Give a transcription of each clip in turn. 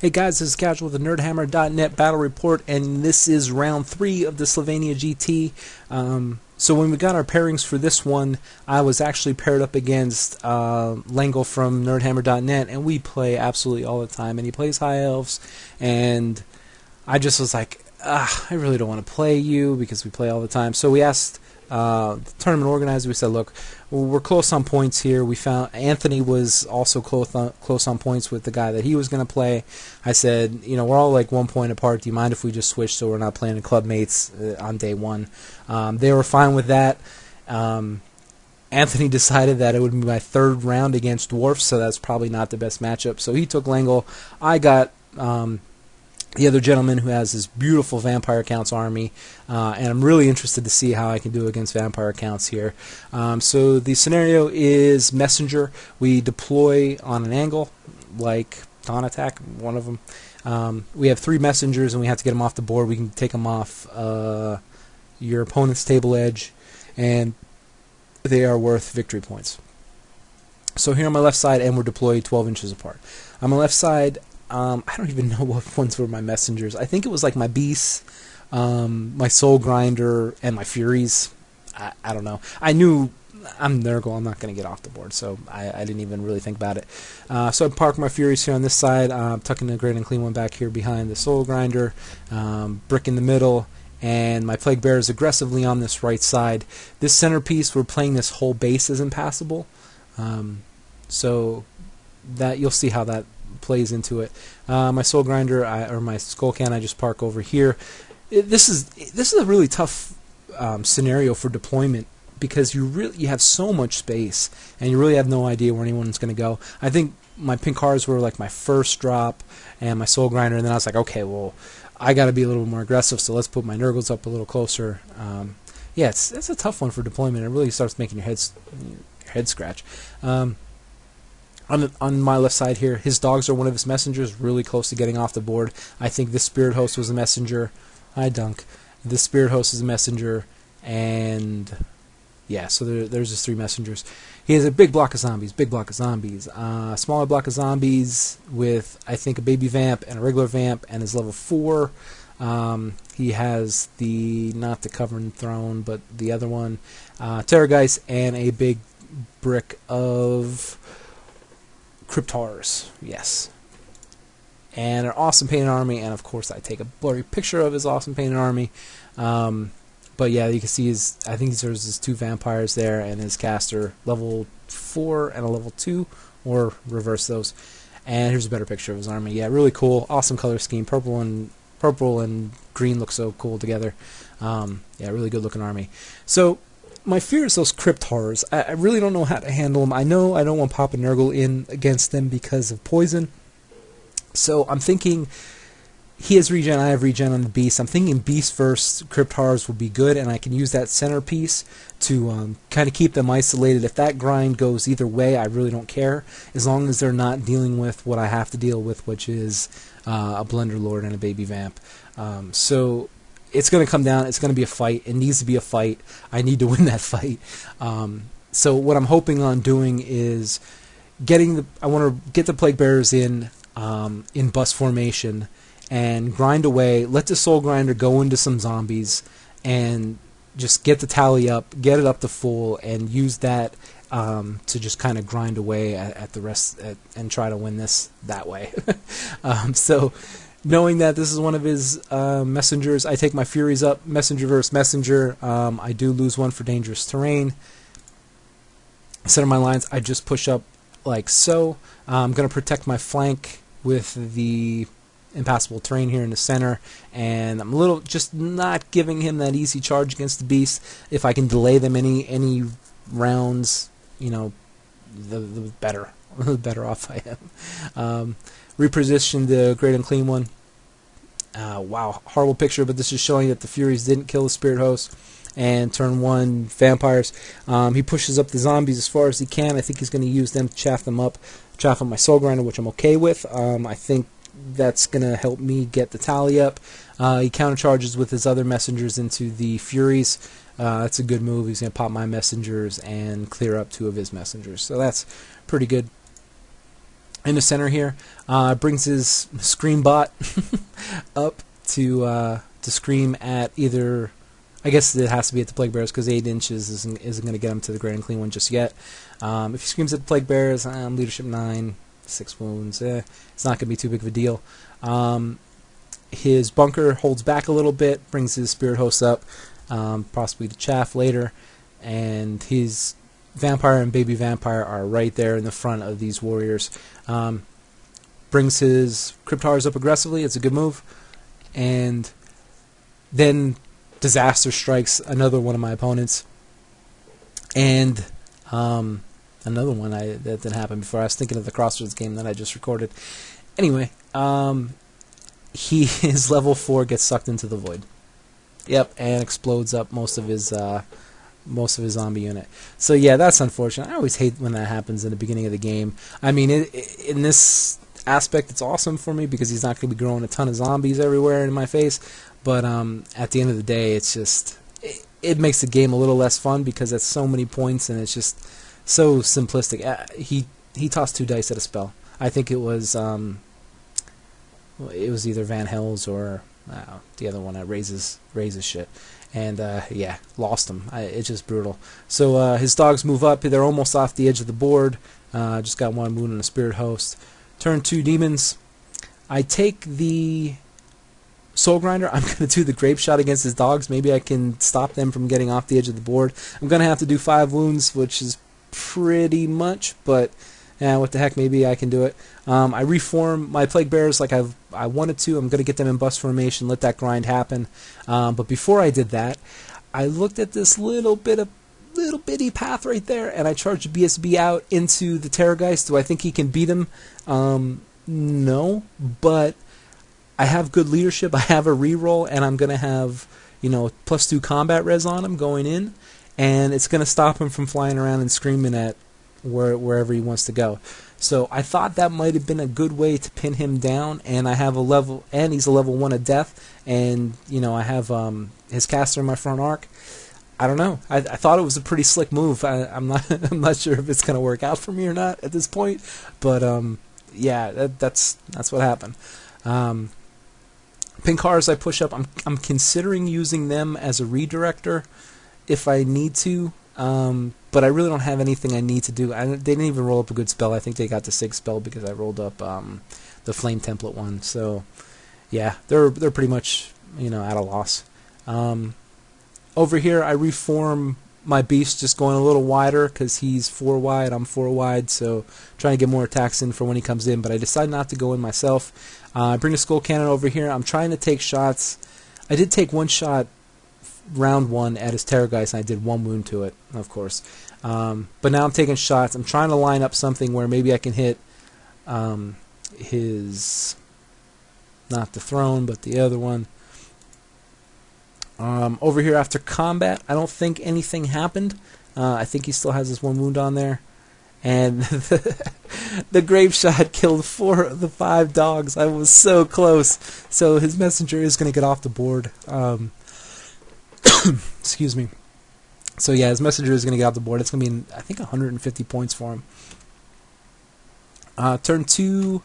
Hey guys, this is Casual with the nerdhammer.net battle report, and this is round 3 of the Sylvania GT. So when we got our pairings for this one, I was actually paired up against Langle from nerdhammer.net, and we play absolutely all the time, and he plays High Elves, and I just was like, I really don't want to play you because we play all the time. So we asked the tournament organizer, we said, look, we're close on points here. We found Anthony was also close on points with the guy that he was going to play. I said, you know, we're all like 1 point apart. Do you mind if we just switch so we're not playing in club mates on day one? They were fine with that. Anthony decided that it would be my 3rd round against Dwarfs, so that's probably not the best matchup. So he took Langle. I got the other gentleman who has this beautiful Vampire Counts army, and I'm really interested to see how I can do against Vampire Counts here. So the scenario is Messenger. We deploy on an angle, like Dawn Attack, one of them. We have 3 messengers, and we have to get them off the board. We can take them off your opponent's table edge, and they are worth victory points. So here on my left side, and we're deployed 12 inches apart. On my left side, I don't even know what ones were my messengers. I think it was like my beasts, my soul grinder, and my furies. I don't know. I knew I'm Nurgle. I'm not going to get off the board, so I didn't even really think about it. So I park my furies here on this side, tucking the Great and Clean one back here behind the soul grinder, brick in the middle, and my plague bearers aggressively on this right side. This centerpiece, we're playing this whole base is impassable, so that you'll see how that plays into it. My soul grinder or my skull can I just park over here. This is a really tough scenario for deployment because you have so much space and you really have no idea where anyone's going to go. I think my pink cards were like my first drop and my soul grinder, and then I was like, okay, well, I got to be a little more aggressive, so let's put my Nurgles up a little closer. Yeah, it's a tough one for deployment. It really starts making your head scratch. On my left side here, his dogs are one of his messengers, really close to getting off the board. I think this Spirit Host was a messenger. Hi, Dunk. This Spirit Host is a messenger, and yeah, so there's his 3 messengers. He has a big block of zombies, smaller block of zombies with, I think, a baby vamp and a regular vamp, and is level 4. He has not the Covering Throne, but the other one, Terrorgeist, and a big brick of Cryptars, yes. And an awesome painted army, and of course I take a blurry picture of his awesome painted army. But yeah, you can see I think there's his 2 vampires there, and his caster level 4 and a level 2, or reverse those. And here's a better picture of his army. Yeah, really cool, awesome color scheme. Purple and green look so cool together. Yeah, really good looking army. So my fear is those Cryptars. I really don't know how to handle them. I know I don't want Papa Nurgle in against them because of poison. So I'm thinking he has regen, I have regen on the Beast. I'm thinking Beast first, Cryptars will be good, and I can use that centerpiece to kind of keep them isolated. If that grind goes either way, I really don't care, as long as they're not dealing with what I have to deal with, which is a Blender Lord and a Baby Vamp. So it's going to come down. It's going to be a fight. It needs to be a fight. I need to win that fight. So what I'm hoping on doing is I want to get the Plague Bearers in bus formation and grind away. Let the Soul Grinder go into some zombies and just get the tally up, get it up to full, and use that to just kind of grind away at the rest and try to win this that way. So knowing that this is one of his messengers, I take my Furies up, messenger versus messenger. I do lose 1 for dangerous terrain. Center my lines, I just push up like so. I'm going to protect my flank with the impassable terrain here in the center, and I'm a little just not giving him that easy charge against the Beast. If I can delay them any rounds, you know, the better. The better off I am. Reposition the Great and Clean one. Wow, horrible picture, but this is showing that the Furies didn't kill the Spirit Host. And turn 1 vampires. He pushes up the zombies as far as he can. I think he's going to use them to chaff up my Soul Grinder, which I'm okay with. I think that's going to help me get the tally up. He countercharges with his other messengers into the Furies. That's a good move. He's going to pop my messengers and clear up 2 of his messengers. So that's pretty good. in the center here. Brings his Scream bot up to scream at either. I guess it has to be at the Plague Bearers because 8 inches isn't going to get him to the Great and Clean one just yet. If he screams at the Plague Bearers, leadership 9, 6 wounds. It's not going to be too big of a deal. His bunker holds back a little bit, brings his Spirit Host up, possibly to chaff later, and his Vampire and Baby Vampire are right there in the front of these warriors. Brings his Cryptars up aggressively. It's a good move. And then Disaster strikes another one of my opponents. And another one that didn't happen before. I was thinking of the Crossroads game that I just recorded. Anyway, his level 4 gets sucked into the void. Yep, and explodes up most of his zombie unit. So yeah, that's unfortunate. I always hate when that happens in the beginning of the game. I mean, in this aspect, it's awesome for me because he's not going to be growing a ton of zombies everywhere in my face. But at the end of the day, it's just it makes the game a little less fun because it's so many points and it's just so simplistic. He tossed 2 dice at a spell. I think it was either Van Hels or the other one that raises shit. And yeah, lost him. It's just brutal. So his dogs move up. They're almost off the edge of the board. Just got 1 wound on a Spirit Host. Turn 2 Demons. I take the Soul Grinder. I'm going to do the Grape Shot against his dogs. Maybe I can stop them from getting off the edge of the board. I'm going to have to do 5 wounds, which is pretty much, but what the heck, maybe I can do it. I reform my Plague Bearers like I wanted to. I'm going to get them in bust formation, let that grind happen. But before I did that, I looked at this little bitty path right there, and I charged a BSB out into the Terrorgeist. Do I think he can beat him? No, but I have good leadership. I have a reroll, and I'm going to have +2 combat res on him going in, and it's going to stop him from flying around and screaming at wherever he wants to go. So I thought that might have been a good way to pin him down, and I have he's a level 1 of death, and I have his caster in my front arc. I don't know. I thought it was a pretty slick move. I'm not sure if it's going to work out for me or not at this point, but yeah, that's what happened. Pink cars I push up. I'm considering using them as a redirector if I need to. But I really don't have anything I need to do. They didn't even roll up a good spell. I think they got the 6th spell because I rolled up the Flame Template one. So yeah, they're pretty much at a loss. Over here, I reform my beast, just going a little wider because he's 4 wide. I'm 4 wide, so trying to get more attacks in for when he comes in. But I decided not to go in myself. I bring the Skull Cannon over here. I'm trying to take shots. I did take 1 shot round 1 at his Terrorgeist, and I did 1 wound to it, of course. But now I'm taking shots. I'm trying to line up something where maybe I can hit his, not the throne, but the other one. Over here after combat, I don't think anything happened. I think he still has his 1 wound on there. And the Grape Shot killed 4 of the 5 dogs. I was so close. So his messenger is going to get off the board. Excuse me. So yeah, his messenger is going to get off the board. It's going to be, I think, 150 points for him. Turn 2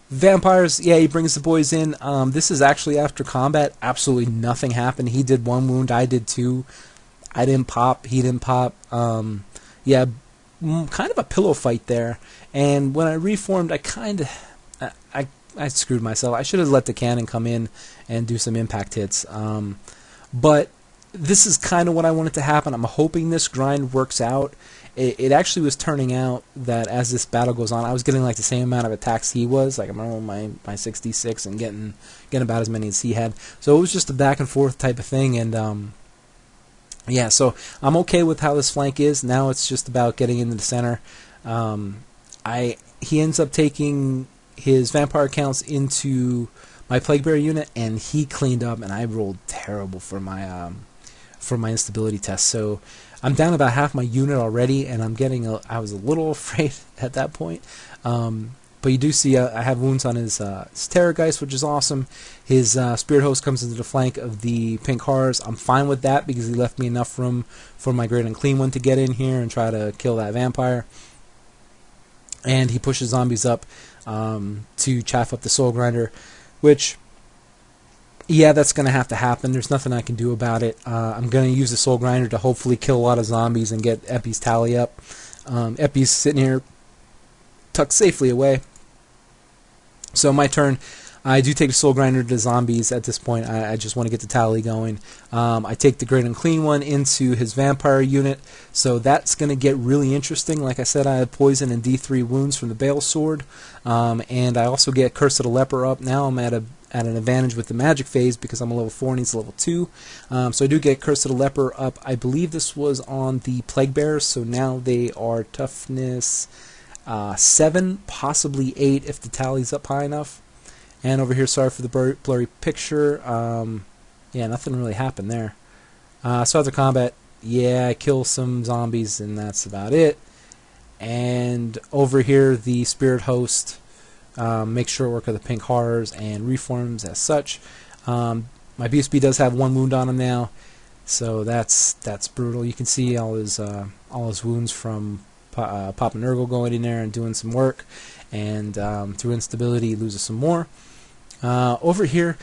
Vampires. Yeah, he brings the boys in. This is actually after combat. Absolutely nothing happened. He did 1 wound. I did 2. I didn't pop. He didn't pop. Yeah, kind of a pillow fight there. And when I reformed, I screwed myself. I should have let the cannon come in and do some impact hits. But this is kind of what I wanted to happen. I'm hoping this grind works out. It actually was turning out that as this battle goes on, I was getting like the same amount of attacks he was. Like I'm rolling my 66 and getting about as many as he had. So it was just a back and forth type of thing. And yeah, so I'm okay with how this flank is. Now it's just about getting into the center. He ends up taking his vampire counts into my Plague Bearer unit, and he cleaned up, and I rolled terrible for my instability test. So I'm down about half my unit already, and I was a little afraid at that point. But you do see I have wounds on his Terrorgeist, which is awesome. His Spirit Host comes into the flank of the Pink Horrors. I'm fine with that because he left me enough room for my Great Unclean One to get in here and try to kill that vampire. and he pushes zombies up to chaff up the soul grinder, which, yeah, that's going to have to happen. There's nothing I can do about it. I'm going to use the soul grinder to hopefully kill a lot of zombies and get Epi's tally up. Epi's sitting here tucked safely away. So my turn. I do take the soul grinder to zombies at this point. I just want to get the tally going. I take the Great Unclean One into his vampire unit, so that's going to get really interesting. Like I said, I have poison and D3 wounds from the Bale Sword, and I also get Curse of the Leper up. Now I'm at an advantage with the magic phase because I'm a level 4 and he's level 2. So I do get Curse of the Leper up. I believe this was on the Plague Bearers, so now they are toughness 7, possibly 8 if the tally's up high enough. And over here, sorry for the blurry picture. Yeah, nothing really happened there. So after combat, yeah, I kill some zombies, and that's about it. And over here, the Spirit Host makes short work of the Pink Horrors and reforms as such. My BSB does have 1 wound on him now, so that's brutal. You can see all his wounds from Papa Nurgle going in there and doing some work, and through instability, he loses some more. Over here,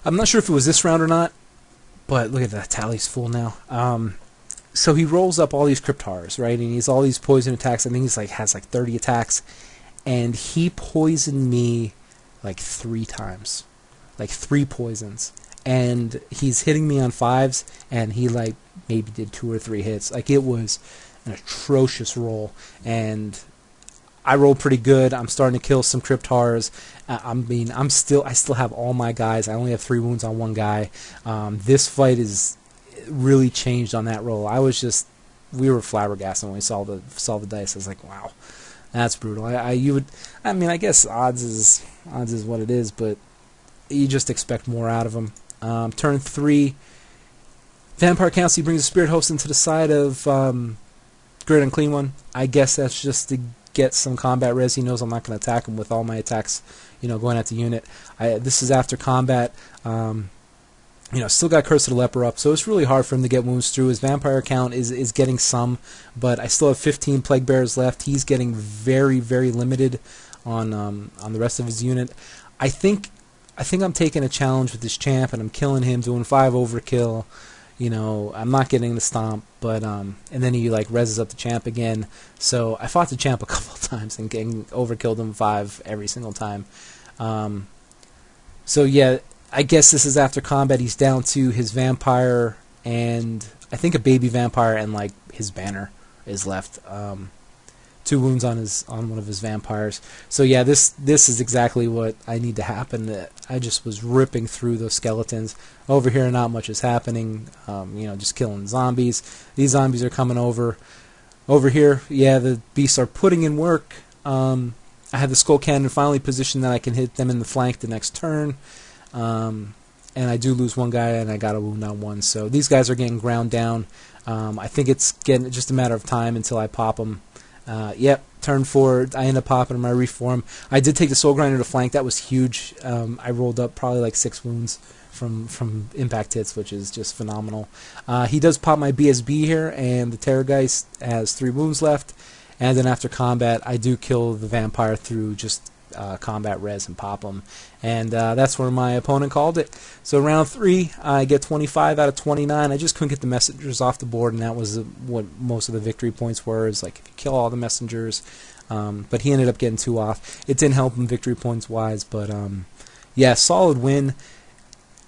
I'm not sure if it was this round or not, but look at that, tally's full now. So he rolls up all these Crypt Horrors, right? And he's all these poison attacks. I think he's has 30 attacks, and he poisoned me like 3 times, like 3 poisons, and he's hitting me on 5s, and he maybe did 2 or 3 hits. Like, it was an atrocious roll, and I rolled pretty good. I'm starting to kill some Crypt Horrors. I still have all my guys. I only have 3 wounds on 1 guy. This fight is really changed on that roll. We were flabbergasted when we saw the dice. I was like, wow, that's brutal. I guess odds is what it is, but you just expect more out of them. Turn 3, Vampire Council brings the Spirit Host into the side of Great Unclean One. I guess that's just to get some combat res. He knows I'm not going to attack him with all my attacks, going at the unit. This is after combat. Still got Curse of the Leper up, so it's really hard for him to get wounds through. His vampire count is getting some, but I still have 15 Plague Bearers left. He's getting very, very limited on the rest of his unit. I think I'm taking a challenge with this champ, and I'm killing him, doing 5 overkill. I'm not getting the stomp, but and then he reses up the champ again. So I fought the champ a couple of times and overkilled him 5 every single time. So yeah, I guess this is after combat. He's down to his vampire and I think a baby vampire, and his banner is left. 2 wounds on one of his vampires. So yeah, this is exactly what I need to happen. I just was ripping through those skeletons. Over here, not much is happening. Just killing zombies. These zombies are coming over. Over here, yeah, the beasts are putting in work. I have the skull cannon finally positioned that I can hit them in the flank the next turn. And I do lose 1 guy, and I got a wound on 1. So these guys are getting ground down. I think it's getting just a matter of time until I pop them. Yep, turn 4, I end up popping my reform. I did take the soul grinder to flank. That was huge. I rolled up probably 6 wounds from impact hits, which is just phenomenal. He does pop my BSB here, and the Terrorgeist has 3 wounds left. And then after combat, I do kill the vampire through just combat res and pop him. And that's where my opponent called it. So round 3, I get 25 out of 29. I just couldn't get the messengers off the board, and that was what most of the victory points were, is if you kill all the messengers. But he ended up getting 2 off. It didn't help him victory points wise, but yeah, solid win.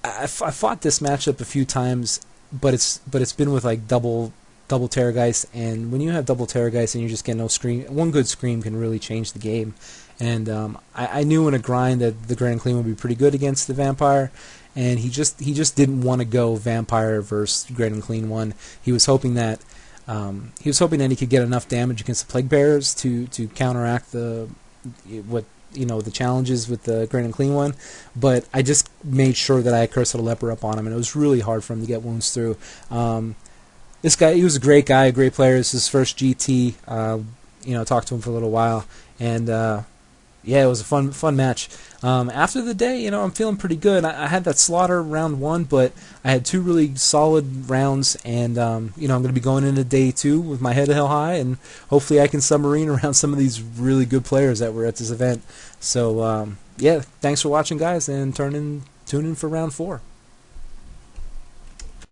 I fought this matchup a few times, but it's been with double Terrorgeist, and when you have double Terrorgeist and you just get no scream, 1 good scream can really change the game. And I knew in a grind that the Great Unclean would be pretty good against the vampire, and he just didn't want to go vampire versus Great Unclean One. He was hoping that he could get enough damage against the Plague Bearers to counteract the challenges with the Great Unclean One. But I just made sure that I had Curse of the Leper up on him, and it was really hard for him to get wounds through. This guy, he was a great guy, a great player. This is his first GT. Talked to him for a little while, and Yeah, it was a fun match. After the day, I'm feeling pretty good. I had that slaughter round 1, but I had 2 really solid rounds, and I'm going to be going into day 2 with my head held high, and hopefully I can submarine around some of these really good players that were at this event. So yeah, thanks for watching, guys, and tune in for round 4.